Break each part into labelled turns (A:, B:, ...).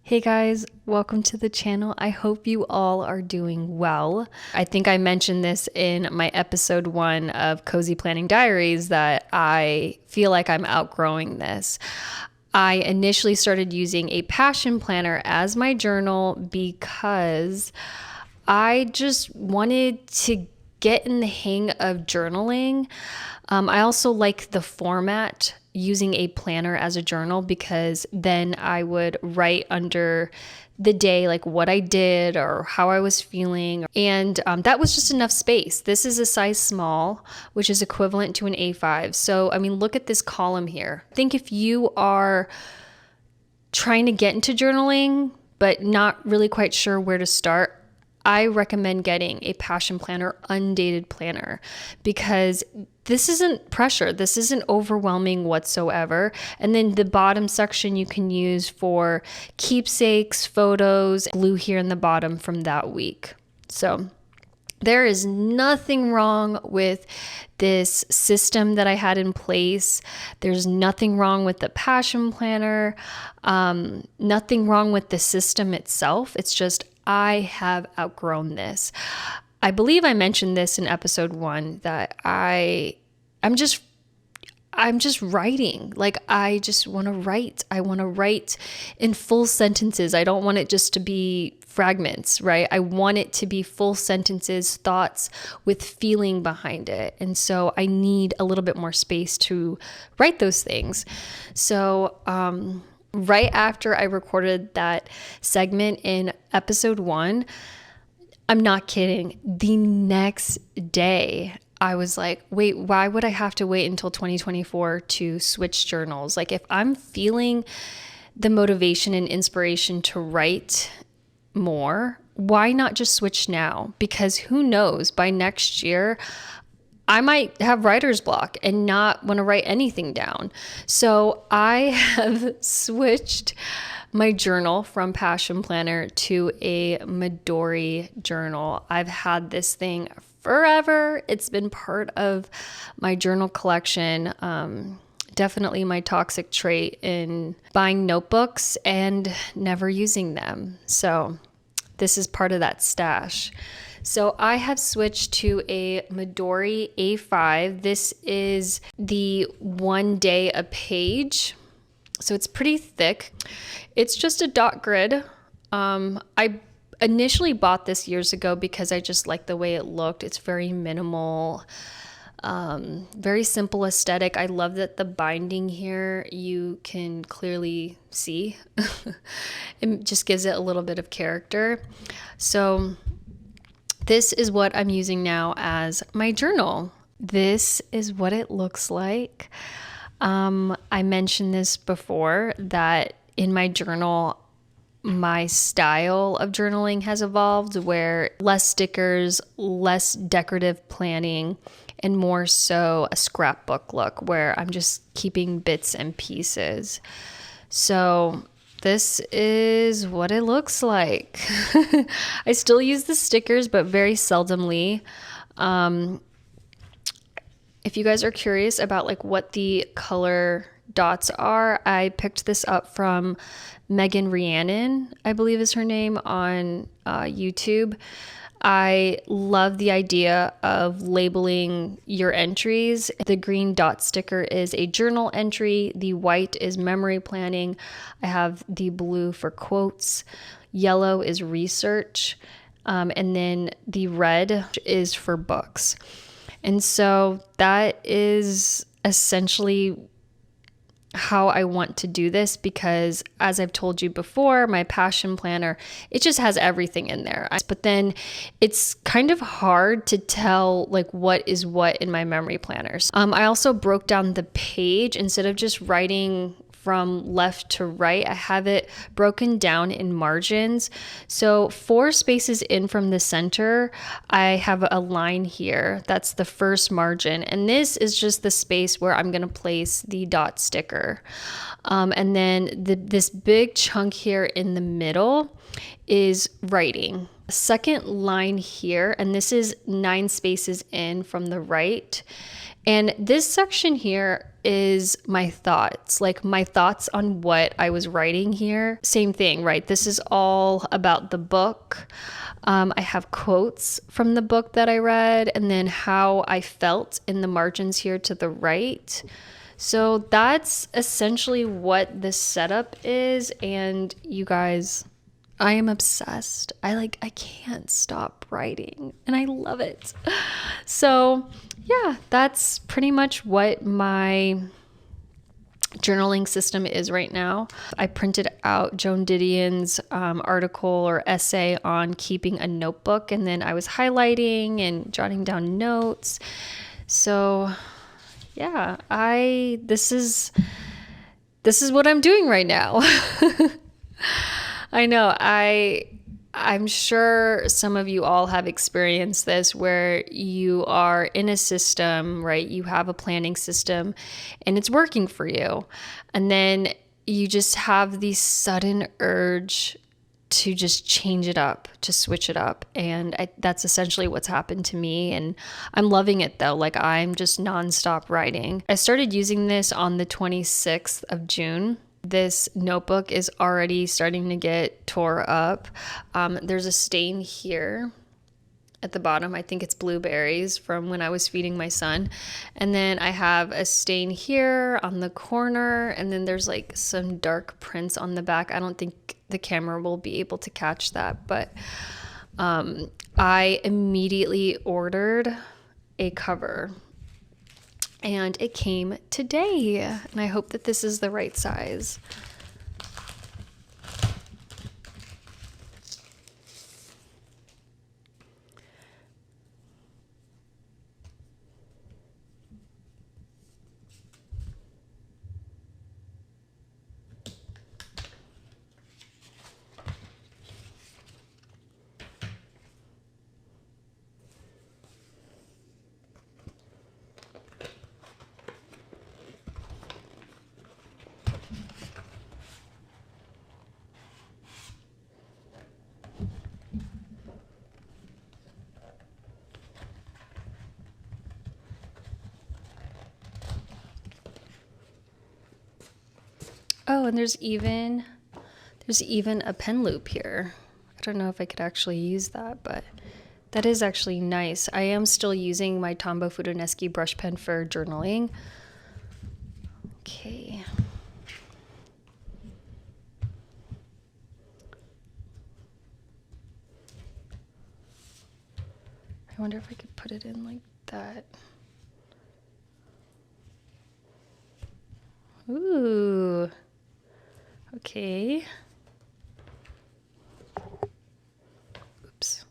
A: Hey guys, welcome to the channel. I hope you all are doing well. I think I mentioned this in my episode 1 of Cozy Planning Diaries that I feel like I'm outgrowing this. I initially started using a passion planner as my journal because I just wanted to get in the hang of journaling. I also like the format using a planner as a journal because then I would write under the day like what I did or how I was feeling, and that was just enough space. This is a size small, which is equivalent to an A5. So I mean, look at this column here. I think if you are trying to get into journaling but not really quite sure where to start, I recommend getting a passion planner, undated planner, because this isn't pressure. This isn't overwhelming whatsoever. And then the bottom section you can use for keepsakes, photos, glue here in the bottom from that week. So there is nothing wrong with this system that I had in place. There's nothing wrong with the passion planner, nothing wrong with the system itself. It's just I have outgrown this. I believe I mentioned this in episode 1 that I'm just writing. Like I just want to write. I want to write in full sentences. I don't want it just to be fragments, right? I want it to be full sentences, thoughts with feeling behind it. And so I need a little bit more space to write those things. So, right after I recorded that segment in episode 1, I'm not kidding, the next day, I was like, wait, why would I have to wait until 2024 to switch journals? Like if I'm feeling the motivation and inspiration to write more, why not just switch now? Because who knows, by next year, I might have writer's block and not want to write anything down. So I have switched my journal from Passion Planner to a Midori journal. I've had this thing forever. It's been part of my journal collection. Definitely my toxic trait in buying notebooks and never using them. So this is part of that stash. So I have switched to a Midori A5. This is the 1 day a page. So it's pretty thick. It's just a dot grid. I initially bought this years ago because I just like the way it looked. It's very minimal, very simple aesthetic. I love that the binding here you can clearly see. It just gives it a little bit of character. So this is what I'm using now as my journal. This is what it looks like. I mentioned this before that in my journal, my style of journaling has evolved where less stickers, less decorative planning, and more so a scrapbook look where I'm just keeping bits and pieces. So this is what it looks like. I still use the stickers, but very seldomly. If you guys are curious about like what the color dots are, I picked this up from Megan Rhiannon, I believe is her name, on YouTube. I love the idea of labeling your entries. The green dot sticker is a journal entry. The white is memory planning. I have the blue for quotes. Yellow is research. And then the red is for books. And so that is essentially how I want to do this because, as I've told you before, my passion planner, it just has everything in there. But then it's kind of hard to tell like what is what in my memory planners. I also broke down the page. Instead of just writing from left to right, I have it broken down in margins. So 4 spaces in from the center, I have a line here. That's the first margin. And this is just the space where I'm going to place the dot sticker. And then this big chunk here in the middle is writing. Second line here, and this is 9 spaces in from the right, And this section here is my thoughts, like my thoughts on what I was writing here. Same thing, right? This is all about the book. I have quotes from the book that I read, and then how I felt in the margins here to the right. So that's essentially what this setup is. And you guys, I am obsessed. I can't stop writing and I love it. So yeah, that's pretty much what my journaling system is right now. I printed out Joan Didion's article or essay on keeping a notebook, and then I was highlighting and jotting down notes. So yeah, this is what I'm doing right now. I know. I'm sure some of you all have experienced this where you are in a system, right? You have a planning system and it's working for you. And then you just have the sudden urge to just change it up, to switch it up. And that's essentially what's happened to me. And I'm loving it though. Like I'm just nonstop writing. I started using this on the 26th of June. This notebook is already starting to get tore up. There's a stain here at the bottom. I think it's blueberries from when I was feeding my son. And then I have a stain here on the corner. And then there's like some dark prints on the back. I don't think the camera will be able to catch that. But I immediately ordered a cover. And it came today, and I hope that this is the right size. Oh, and there's even a pen loop here. I don't know if I could actually use that, but that is actually nice. I am still using my Tombow Fudoneski brush pen for journaling. Okay. I wonder if I could put it in like that. Ooh. Okay. Oops.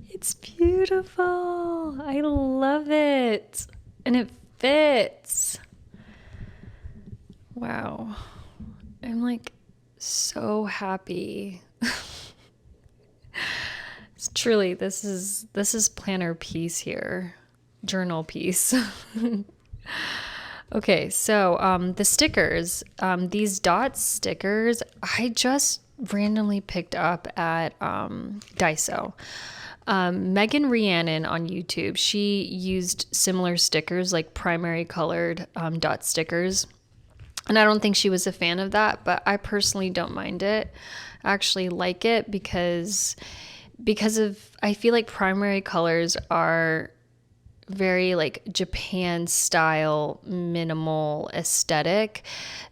A: It's beautiful. I love it. And it fits. Wow. I'm like so happy. Truly, this is planner piece here. Journal piece. Okay, so the stickers, these dot stickers, I just randomly picked up at Daiso. Megan Rhiannon on YouTube, she used similar stickers, like primary colored dot stickers. And I don't think she was a fan of that, but I personally don't mind it. I actually like it because I feel like primary colors are very like Japan style minimal aesthetic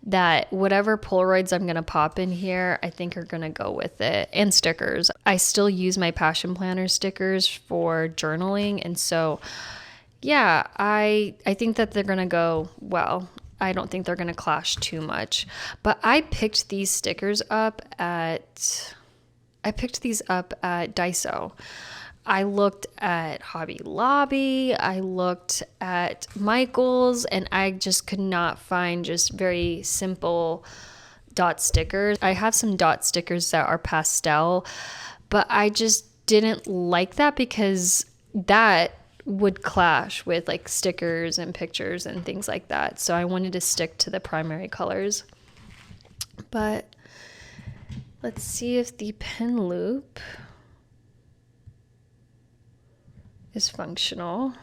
A: that whatever Polaroids I'm going to pop in here, I think are going to go with it. And stickers. I still use my Passion Planner stickers for journaling. And so, yeah, I think that they're going to go well. I don't think they're going to clash too much. But I picked these stickers up at Daiso. I looked at Hobby Lobby, I looked at Michael's, and I just could not find just very simple dot stickers. I have some dot stickers that are pastel, but I just didn't like that because that would clash with like stickers and pictures and things like that. So I wanted to stick to the primary colors. But let's see if the pen loop is functional.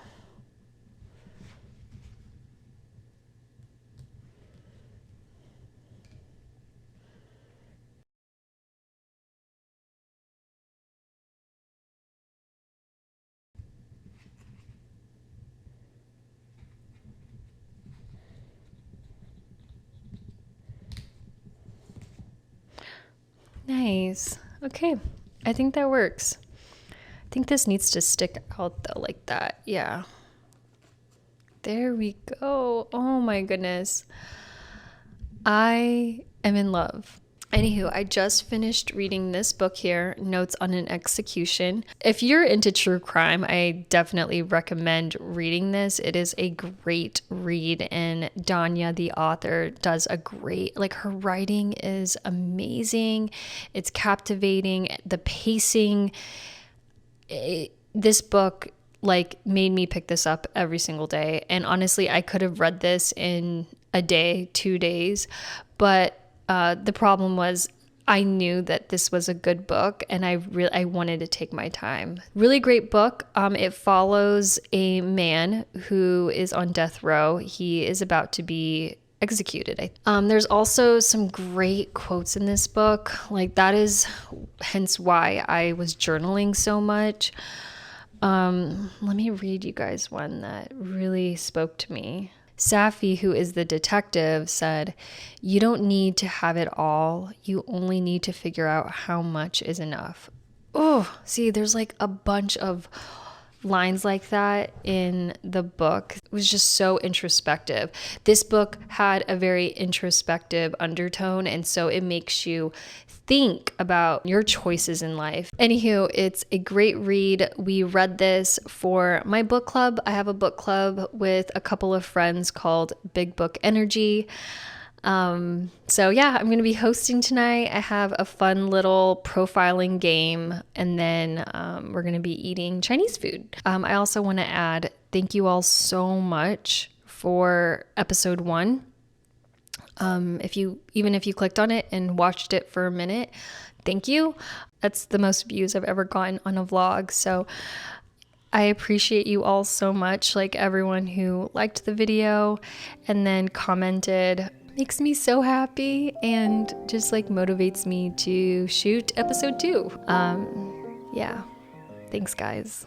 A: Nice. Okay. I think that works. I think this needs to stick out though, like that. Yeah. There we go. Oh my goodness. I am in love. Anywho, I just finished reading this book here, Notes on an Execution. If you're into true crime, I definitely recommend reading this. It is a great read, and Danya, the author, does a great, like, her writing is amazing. It's captivating. The pacing, this book, like, made me pick this up every single day. And honestly, I could have read this in a day, 2 days, but the problem was I knew that this was a good book, and I wanted to take my time. Really great book. It follows a man who is on death row. He is about to be executed. There's also some great quotes in this book. Like, that is hence why I was journaling so much. Let me read you guys one that really spoke to me. Safi, who is the detective, said, "You don't need to have it all. You only need to figure out how much is enough." Oh, see, there's like a bunch of lines like that in the book. It was just so introspective. This book had a very introspective undertone, and so it makes you think about your choices in life. Anywho, it's a great read. We read this for my book club. I have a book club with a couple of friends called Big Book Energy. So yeah, I'm going to be hosting tonight. I have a fun little profiling game, and then we're going to be eating Chinese food. I also want to add, thank you all so much for episode 1. If you clicked on it and watched it for a minute, thank you. That's the most views I've ever gotten on a vlog. So I appreciate you all so much. Like, everyone who liked the video and then commented makes me so happy and just like motivates me to shoot episode 2. Yeah. Thanks, guys.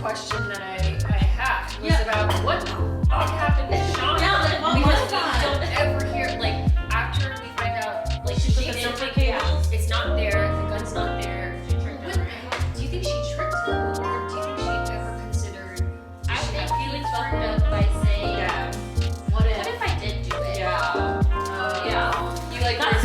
A: Question that I had was about what happened to Sean.
B: Yeah, like, what
A: because
B: was that?
A: we don't ever hear, like, after we find out, like, she didn't take it, it's not there, the gun's not there.
B: She tricked him, right?
A: Do you think she tricked him, or do you think she ever considered?
B: I think Felix fucked up by saying,
A: Yeah.
B: what if I did do it?
A: Yeah.
B: Yeah.
A: You like
B: That's